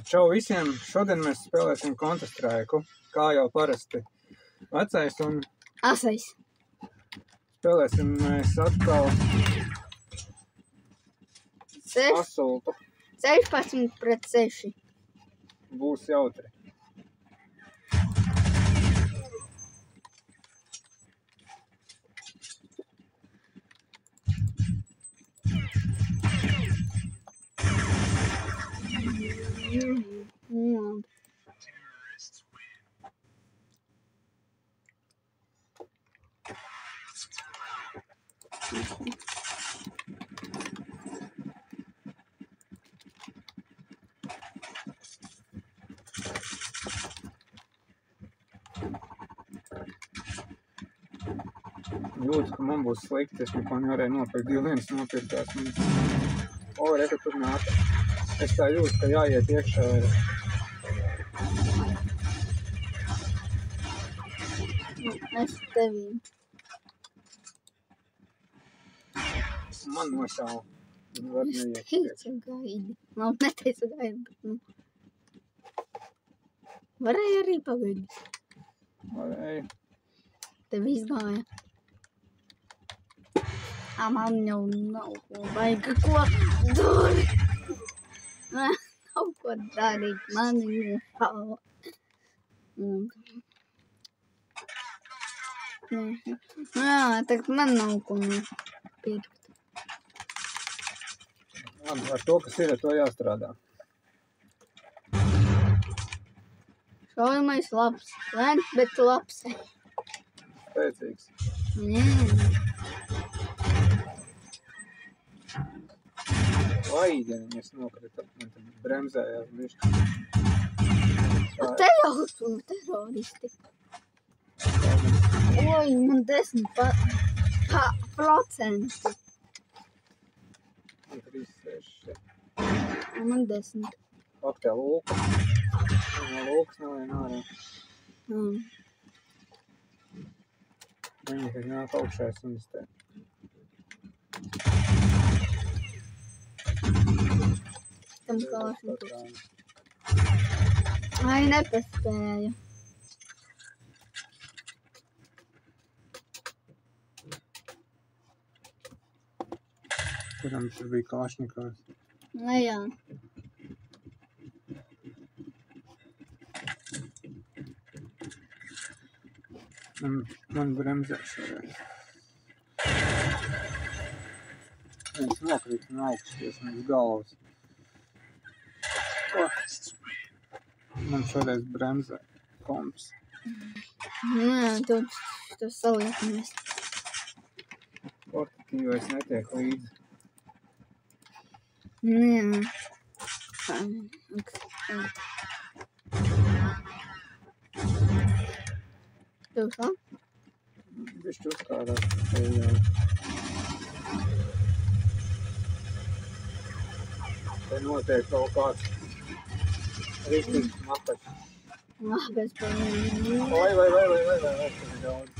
Čau visiem! Šodien mēs spēlēsim Counter-Strike, kā jau parasti. Vecais un asais. Spēlēsim mēs atkal asultu. 16 pret 6. Būs jautri. Jūtu, ka man būs slikti, es neko nevarēju nopirkt. 2 lietas nopirktās. O, reka, tur nāk. Es tā jūtu, ka jāiet iekšā. Es tevī. Man nošāva. Var Es neiet. teicu gaidi. Labi, neteicu gaidi, bet varēja arī pagaidīt. Varēja. Tev izgāja. Man jau nav ko vajag ko darīt. Nav ko darīt. Man ir nošāva. Jā, tagad man nav ko pirkt. Labi, ar to, kas ir, ar to jāstrādā. Šaujamais labs. Lēns, bet labs. Spēcīgs. Vaideni, es nokritu. Man tad bremzējās bišķi. Te jau tu teroristi. Oi, man 10%. 3, 6. Man 10. Ak, tev lūka. Lūkas nav vien ārā. Viņi, kad nāk augšās un es te. Tam kalāšņu. Ai, nepaspēju. Kuram šur bija Kalašņikovs? Jā. Man bremzē šoreiz. Viens nokrīt un augsties un uz galvas. Man šoreiz bremzē komps. Tu saliekamies. Portatīvais netiek līdzi. Jā. Tev kā? Bišķi uzkādās. Te notiek kaut kāds rīktīgs makačs. Bez pārējiem. Vai, tas ir daudz.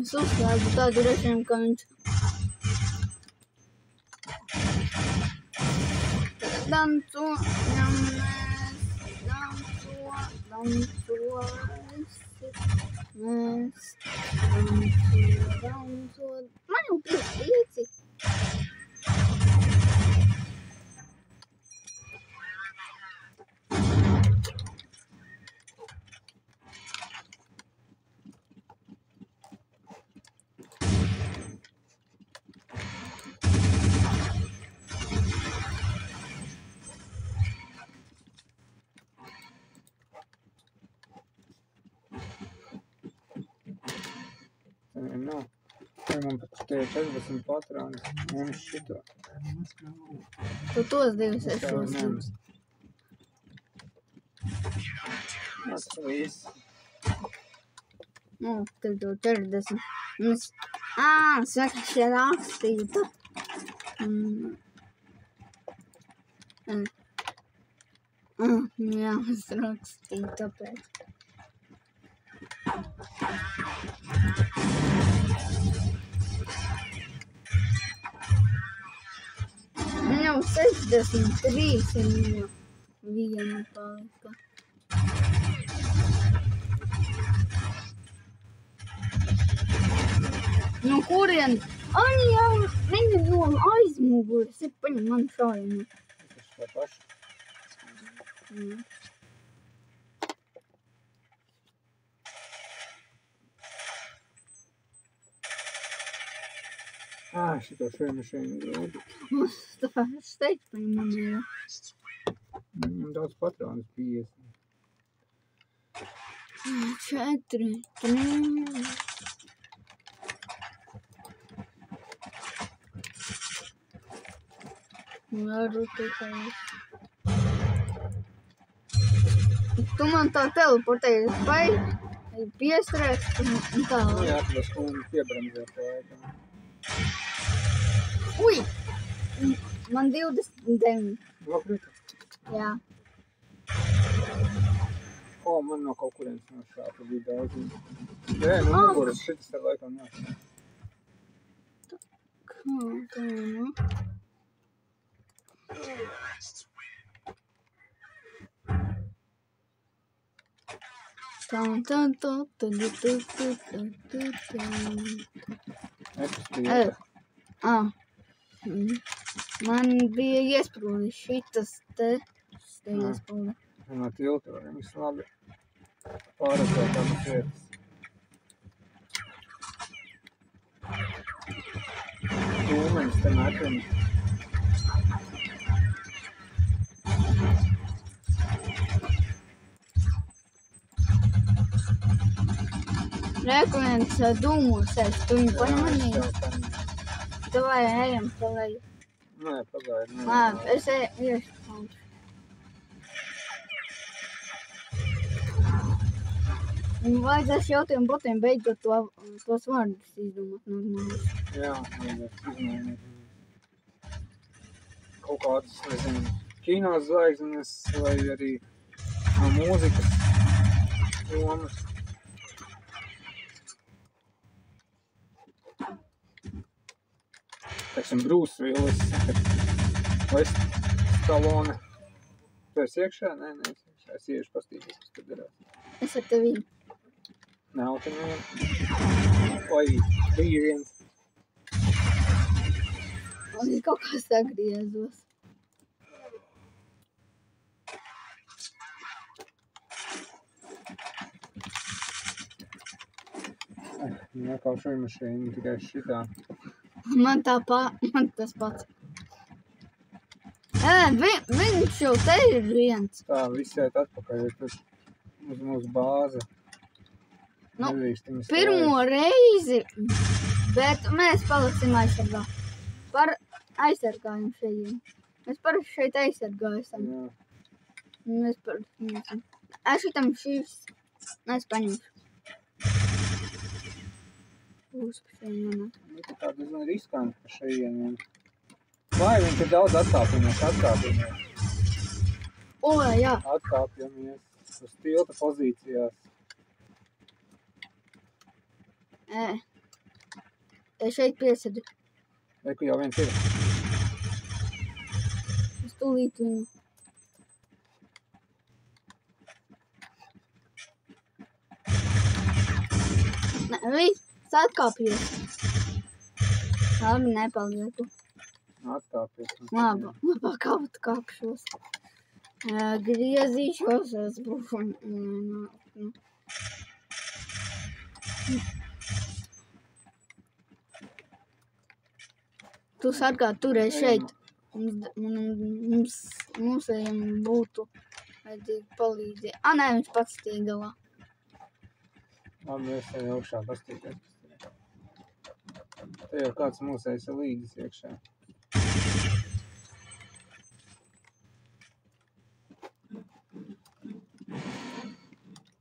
Es uzslēdzu tādu režīmu, ka viņš Man jau 5. Nav. Man pat tie 14 patroni. Nevis šito. Tu tos 2 esi Nevis. Tas viss. Tev jau 40. Saka, šie rakstīja. Jā, es rakstīju tāpēc. Viņam 63 ir no viena palika. No kurien? Jā, viņa no aizmugures ir paņem man šājumu. Tas tā paši. Šito šeit grūti. Tāpēc es teicu, paņem man ir. Daudz patronas 50. 4, 3. Varu tikai. Tu man tā teleportēji spēj piestrēst un tā. Jā, tas skumbi piebramzē tā laikā. Ui! Man 29. Nokrita? Jā. Man no kaut kurienes no šāpa bija daudz. Jā, no muguras šitas ar laikam nāc. Kā tā, nu? Man bija iesprūdis šitas te iesprūda. No tilta var viņas labi pārredzēt tādas vietas. Tūmeņas te meteni. Reku viens dūmos es, tu viņu paņemani? Davai ejam palēju. Nē, pagaidi. Es iešu paušu. Vajadzēs jau tiem botiem beidzot tos vārdus izdomāt normāli. Jā, vajadzēs izmēģināt. Kaut kādas, nezinu, kino zvaigznes vai arī no mūzikas jomas. Teiksim, Bruce Willis vai Stallone. Tu esi iekšā? Nē, neesi iekšā. Es iešu pastīties, kas tur darās. Es ar tevi. Nav te neviens. Vai bija viens. Un es kaut kā sagriezos. Nekā šai mašīna, tikai šitā. Man tas pats. Viņš jau te ir viens. Tā, visi iet atpakaļ, jo tur uz mūsu bāze. Nu, Nedrīkst viņus pirmo reizi, bet mēs paliksim aizsargā. Par aizsargājumu šeit. Mēs parasti šeit aizsargājam. Jā. Mēs parasti neesam. Šitam šīs. Es paņemšu. Būs pa šeit manāt. Tā kā diezgan riskanti pa šejieniem. Vai viņi te daudz atkāpjamies. Jā. Atkāpjamies uz tilta pozīcijās. Es šeit piesadu. Reku jau viens ir. Es tūlīt viņu. Viss atkāpjies. Labi, nepalieku. Atkāpjies. Labāk atkāpšos. Griezīšos, es būšu. Tu sargā turēji šeit. Mums ejam būtu vajadzīgi palīdzēt. Nē, viņš pats tiek galā. Labi, es tev augšā pastīties. Te jau kāds mūsējs ir līdzis iekšā.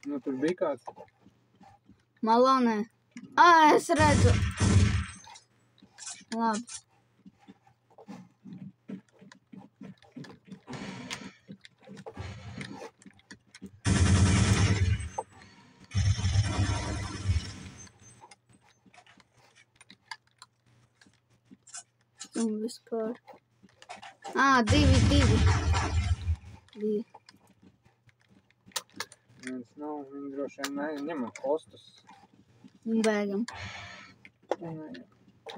Nu, tur bija kāds? Malā nē. Es redzu. Labi. Un vispār. Divi. Viens nav, viņi droši vien ņemam kostus. Un bēgam.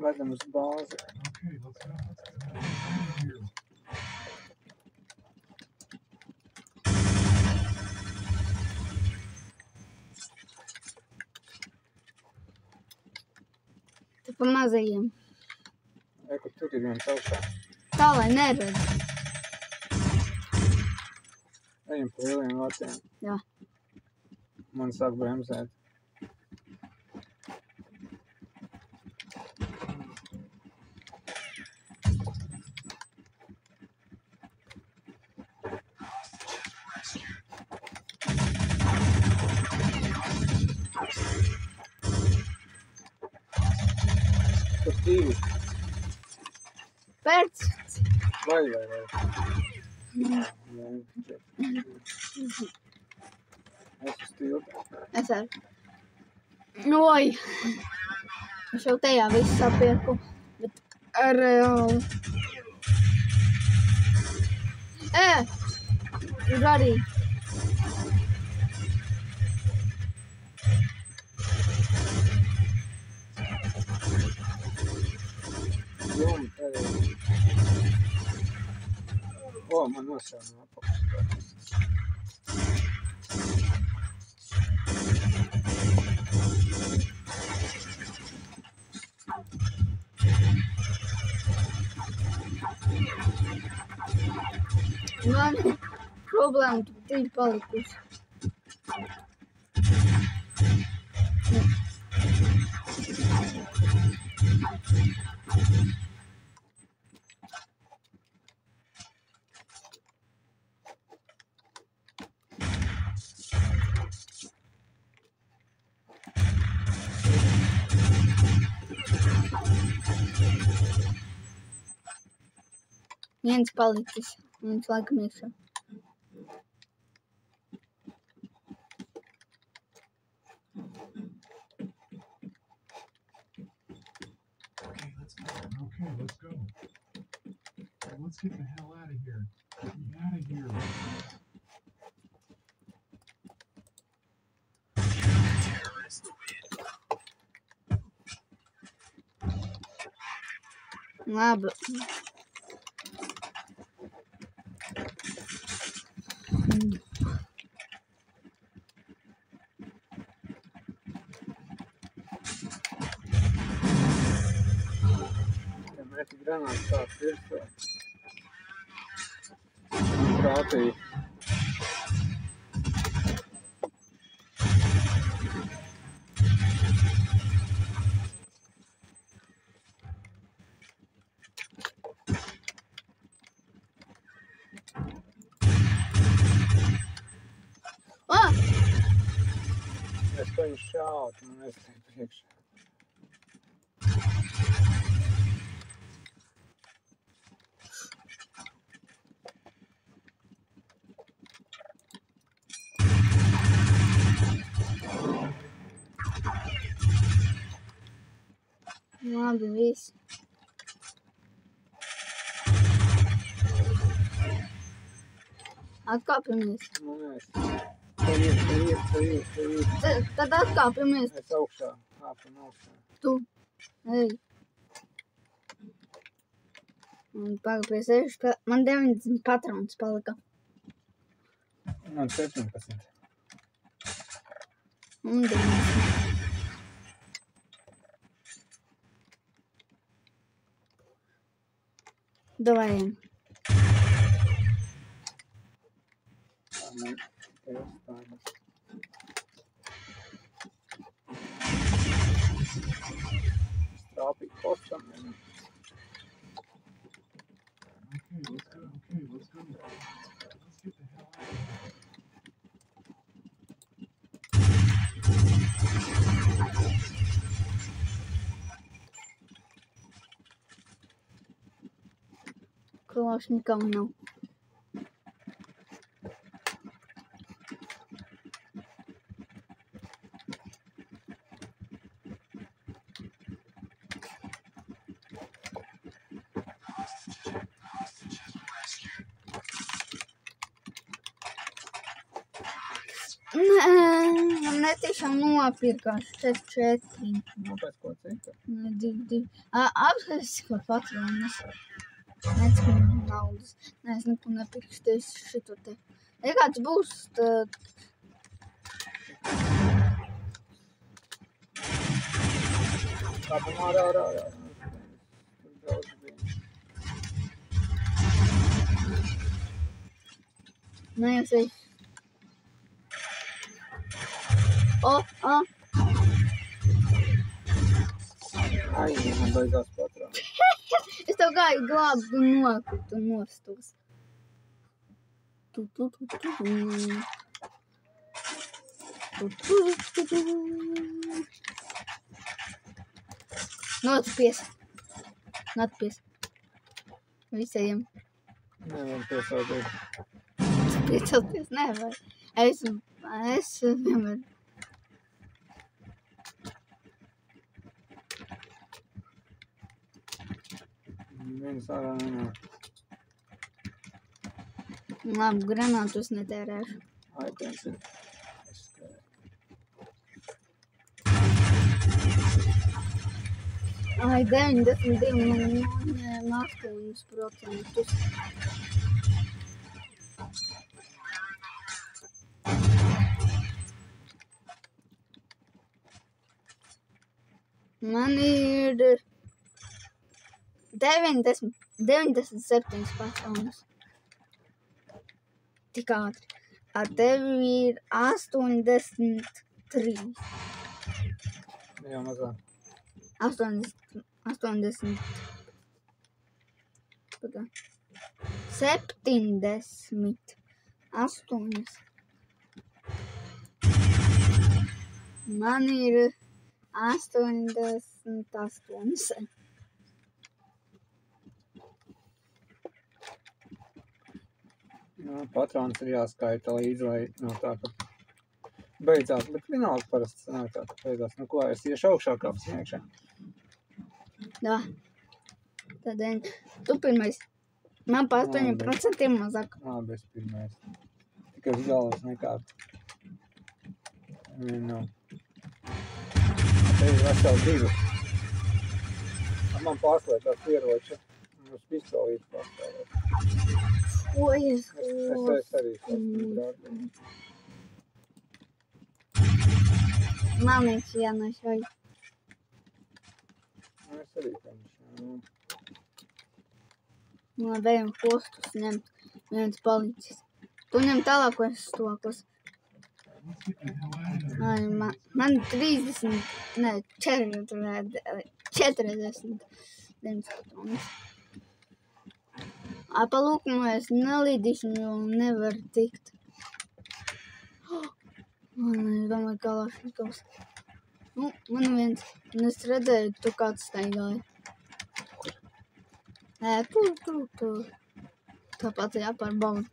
Vedam uz bāzi. Okay, let's go. Here. Te pa mazajiem. Kur tur ir viens augšā. Tā, lai neredz. Ejam pa lieliem vārtiem. Jā. Man sāk bremzēt. Tur divi. Pēc. Vai. Es uz tiltu. Es arī. Oi! Es jau tajā visu sapirku. Bet reāli. Tur arī. Jum, tev. Man nosēl no apakšas. Man problēma tur divi palikusi. Viens palicis. Viens laikam iekšā. Okay, let's go. Let's get the hell out of here. Get me out of here. Labi. Meti granāts tāds virsū. Prātīgi. Es viņu šautu, man aizliek priekšā. Labi, viss. Atkāpjamies. Te ir. Tad atkāpjamies. Es augšā, kāpam augšā. Tu. Ej. Un pagaid pie 6. Man 90 patrons palika. Man 17. Un 90. Давай. Man te uzstājas. Strāpīgi postam. Okay, let's go. Let's get the hell out of here. Калашников nav. Nē, man netiešām nopirkās 4. Nav pēc ko cita. Nē, 2. Apskatīsim, ko patronas. Necinu naudas. Nē, es neko nepirkšu tieši šito te. Ja kāds būs, tad... Tāpēc ārā. Tur daudz bija. Nē, jau sevi. Ai, man beidzās patroni. Es tev gāju glābt, tu nokritu nostos. Notupies. Visiem. Nevar piesādīt. Piecelties nevar. Es nevaru. Viens ārā nenāk. Labi, granātus netērēšu. Ai, viens ir. Es skrēju. Ai, 92 un 8%. Man ir 97 patronas. Tik ātri. Ar tevi ir 83. Jau mazāk. 80. Pagā. 70. 8. Man ir 88. Patrons ir jāskaita līdzi, lai no tā, ka beidzās, bet vienalga parasti sanāk tā, ka beidzās. Nu ko, es iešu augšā kāpsim iekšā. Jā. Tad tu pirmais. Man pa 8% mazāk. Labi, es pirmais. Tikai uz galvas nekāp. Nav. Te ir veseli 2. Man pārslēdzās ieroči. Uz pistolīti pārslēdzās. Es Es arī brāļi. Man liekas, jānešai. Es arī tamšu. Man vajag postus ņemt. Viens palicis. Tu ņem tālākos stokos. Ai, man 30, ne, 40 patronas. Palūkumu es nelīdīšu, jo nevar tikt. Es domāju, kā Lašnikovs. Nu, man viens, un es redzēju, tu kāds staigāja. Tur. Tāpat jāpārbauda.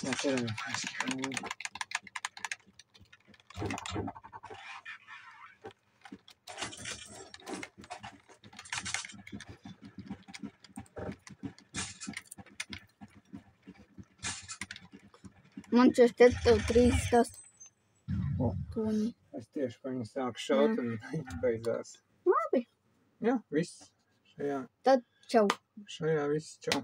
Jā, kuriem? Man 44, tev 38. O. Toņi. Es tieši pa viņu sāku šaut un beidzās. Labi. Jā, viss. Šajā Tad čau. viss. Čau.